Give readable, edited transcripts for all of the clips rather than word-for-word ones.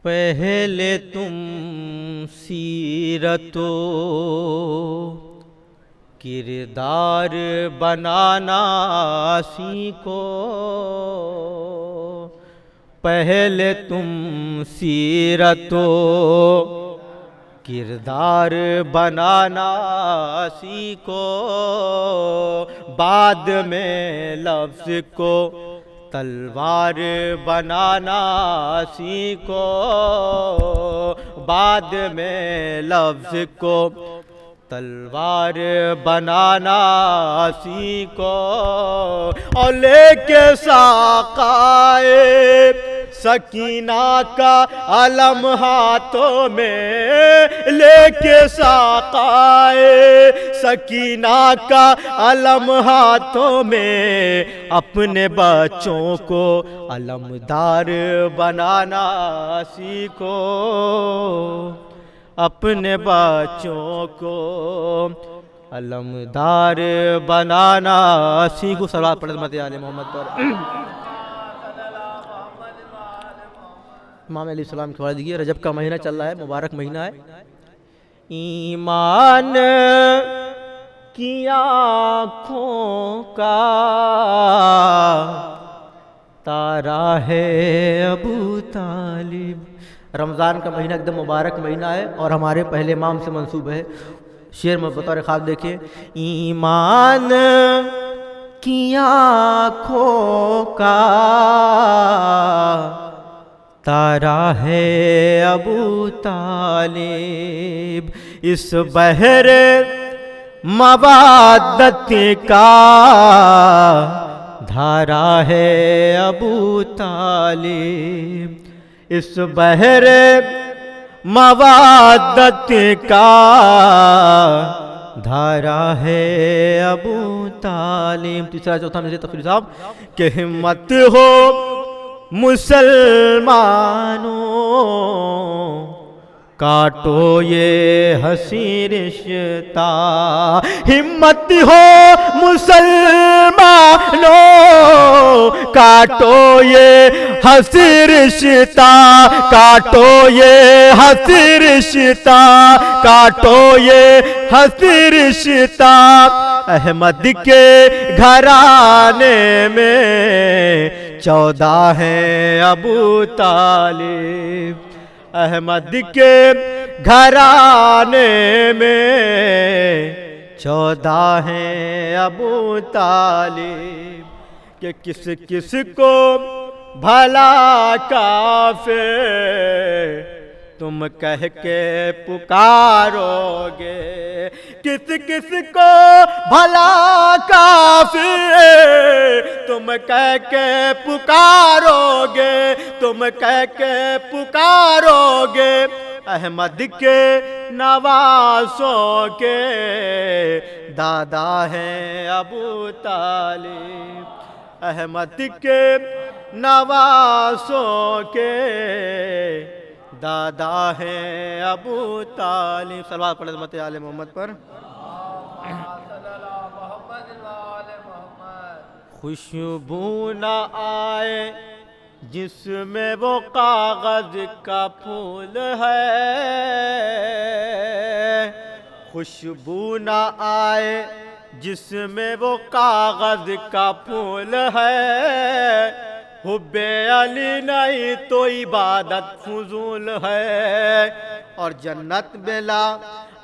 پہلے تم سیرت و کردار بنانا سیکھو، پہلے تم سیرت و کردار بنانا سیکھو، بعد میں لفظ کو تلوار بنانا سیکھو، بعد میں لفظ کو تلوار بنانا سیکھو، اور لے کے ساقائے سکینہ کا علم ہاتھوں میں، لے کے ساقائے سکینہ کا علم ہاتھوں میں، اپنے بچوں کو علمدار بنانا سیکھو، اپنے بچوں کو علمدار بنانا سیکھو۔ صلوات پڑھیں حضرت آل محمد پر۔ امام علیہ السلام کے والد، رجب کا مہینہ چل رہا ہے، مبارک مہینہ ہے۔ ایمان کی آنکھوں کا تارا ہے ابو طالب۔ رمضان کا مہینہ ایک دم مبارک مہینہ ہے اور ہمارے پہلے امام سے منسوب ہے۔ شعر میں بطور خواب دیکھیں، ایمان کی آنکھوں کا تارا ہے ابو طالب، اس بحر موادت کا دھارا ہے ابو طالب، اس بحر موادت کا دھارا ہے ابو طالب۔ تیسرا چوتھا میرے تفسیر صاحب کہ ہمت ہو مسلمانوں، کاٹو یہ حسین رشتہ، ہمت ہو مسلمانوں، کاٹو یہ حسین رشتہ، کاٹو یہ حسین رشتہ، کاٹو یہ حسین رشتہ، احمد کے گھرانے میں 14 ہیں ابو طالب، احمد کے گھرانے میں 14 ہیں ابو طالب، کہ کس کس کو بھلا کافر تم کہہ کے پکارو گے، کس کس کو بھلا کافر تم کہہ کے پکارو گے، تم کہہ کے پکارو گے، احمد کے نواسوں کے دادا ہیں ابو طالب، احمد کے نواسوں کے دادا ہیں ابو طالب۔ صلوات پڑھیں حضرت آل محمد پر۔ خوشبو نہ آئے جس میں وہ کاغذ کا پھول ہے، خوشبو نہ آئے جس میں وہ کاغذ کا پھول ہے، حب علی نہیں تو عبادت فضول ہے، اور جنت بلا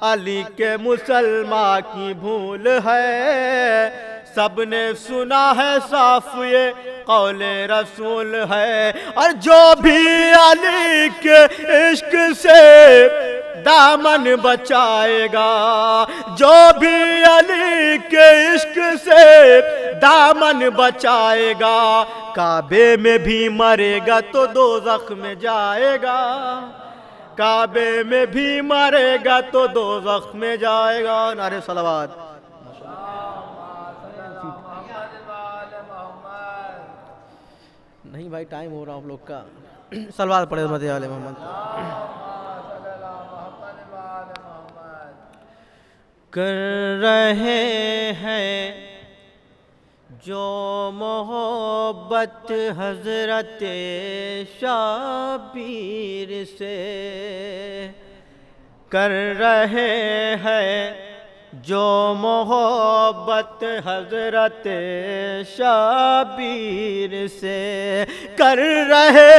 علی کے مسلمان کی بھول ہے، سب نے سنا ہے صاف یہ قول رسول ہے، اور جو بھی علی کے عشق سے دامن بچائے گا، جو بھی علی کے عشق سے دامن بچائے گا، کعبے میں بھی مرے گا تو دوزخ میں جائے گا، کعبے میں بھی مرے گا تو دوزخ میں جائے گا۔ نعرہ صلوات۔ نہیں بھائی ٹائم ہو رہا آپ لوگ کا، صلوات پڑھیں حضرت آل محمد۔ کر رہے ہیں جو محبت حضرت شبیر سے کر رہے ہیں، جو محبت حضرت شبیر سے کر رہے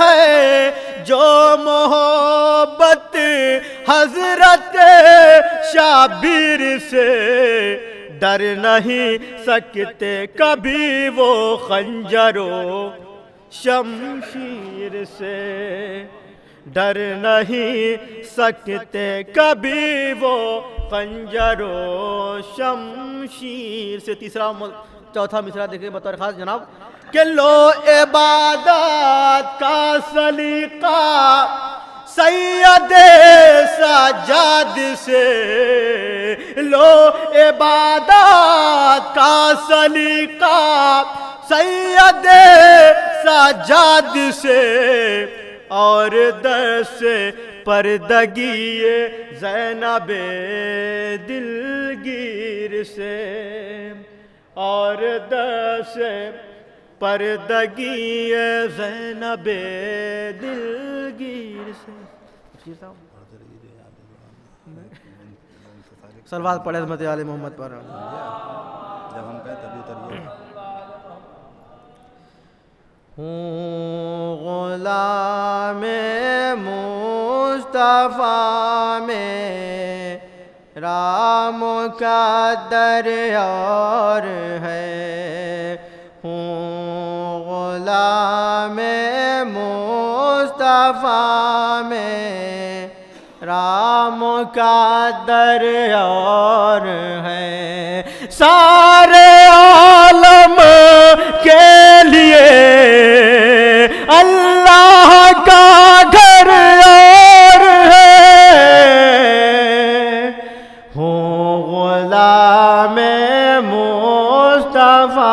ہیں، جو محبت حضرت شبیر سے ڈر نہیں سکتے کبھی وہ خنجر و شمشیر سے، ڈر نہیں سکتے کبھی وہ خنجر و شمشیر سے۔ چوتھا مصرع دیکھیں بطور خاص جناب کہ لو عبادت کا سلیقہ سید سجاد سے، لو عبادت کا سلیقہ سید سجاد سے، اور درس پردگی زینب دلگیر سے، اور درس پردگی زینب دلگیر سے۔ صلوات پڑھے حضرت آل محمد پر۔ جب ہم کہیں تبھی اتریے۔ ہوں غلام مصطفیٰ میں رام کا در اور ہے، ہوں غلام مصطفیٰ میں رام کا در اور ہے، سارے عالم کے لیے اللہ کا گھر اور ہے، ہوں غلام مصطفیٰ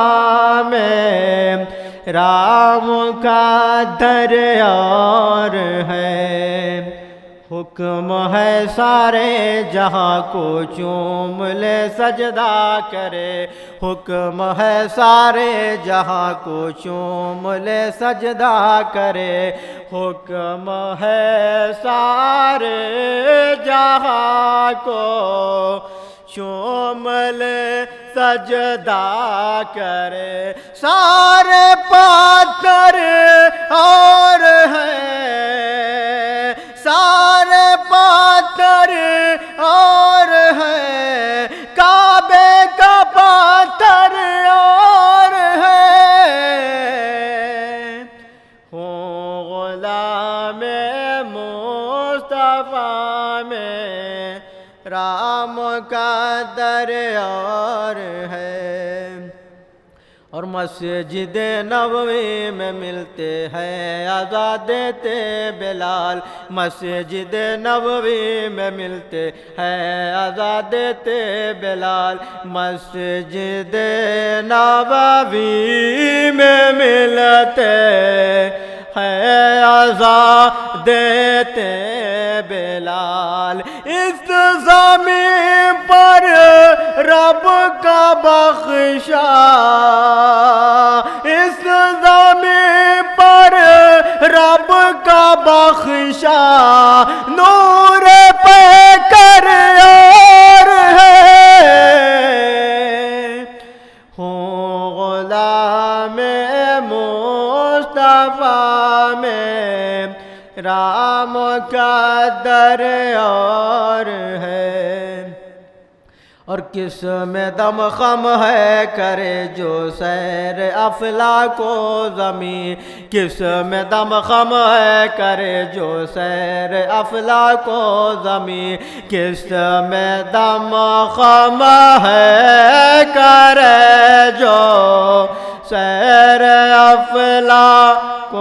میں رام کا در اور ہے، حکم ہے سارے جہاں کو چوم لے سجدہ کرے، حکم ہے سارے جہاں کو چوم لے سجدہ کرے، حکم ہے سارے جہاں کو چوم لے سجدہ کرے، سارے پاتھر اور ہیں، سارے پاتھر اور ہیں، کعبے کا پاتھر اور ہے، ہوں غلام مصطفیٰ میں رام کا در اور ہے، اور مسجد نبوی میں ملتے ہیں اذان دیتے بلال، مسجد نبوی میں ملتے ہیں اذان دیتے بلال، مسجد نبوی میں ملتے ہیں اذان دیتے بلال، اس زمین پر رب کا بخشا، اس زمین پر رب کا بخشا نور پہ کر اور ہے، ہوں غلام مصطفیٰ میں رام کا در اور ہے، اور کس میں دم خم ہے کرے جو سیر افلاک و زمین، کس میں دم خم ہے کرے جو سیر افلاک و زمین، کس میں دم خم ہے کرے جو سیر افلاک و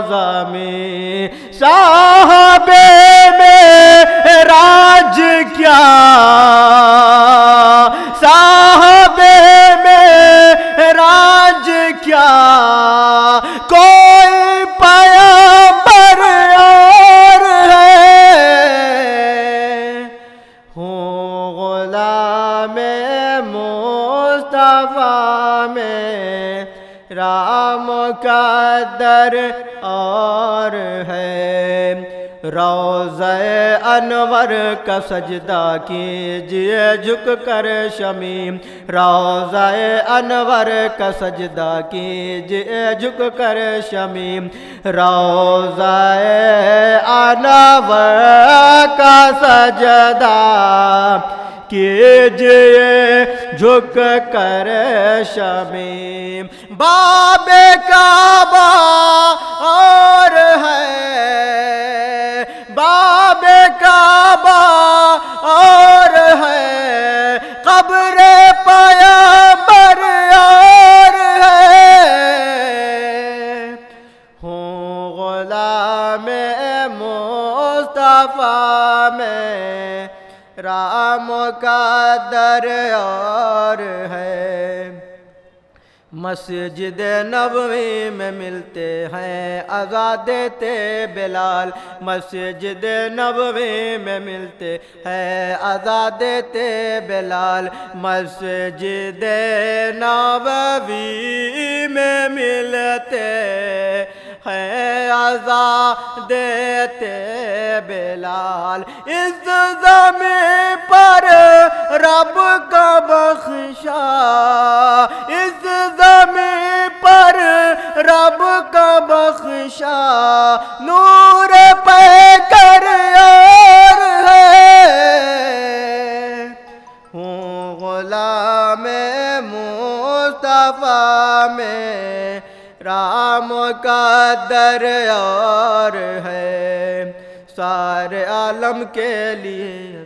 زمین، صاحب معراج کیا صاحب معراج کیا کوئی پیغمبر اور ہے، ہوں غلام مصطفیٰ روضہ انور کا سجدہ کیجئے جھک کر شمیم، روضہ انور کا سجدہ کیجئے جھک کر شمیم، روضہ انور کا سجدہ کیجئے جھک کر شمیم۔ باب کعبہ اور ہے، باب کعبہ اور ہے، قبر پیغمبر اور ہے، ہوں غلام مصطفیٰ میں رام کا در اور ہے۔ مسجد نبوی میں ملتے ہیں اذان دیتے بلال، مسجد نبوی میں ملتے ہیں اذان دیتے بلال، مسجد نبوی میں ملتے ہیں اذان دیتے بلال۔ اس زمین پر رب کا بخشا، اس زمین پر رب کا بخشا نور پیکر اور ہے، ہوں غلام مصطفیٰ میں رام کا در اور ہے، سارے عالم کے لیے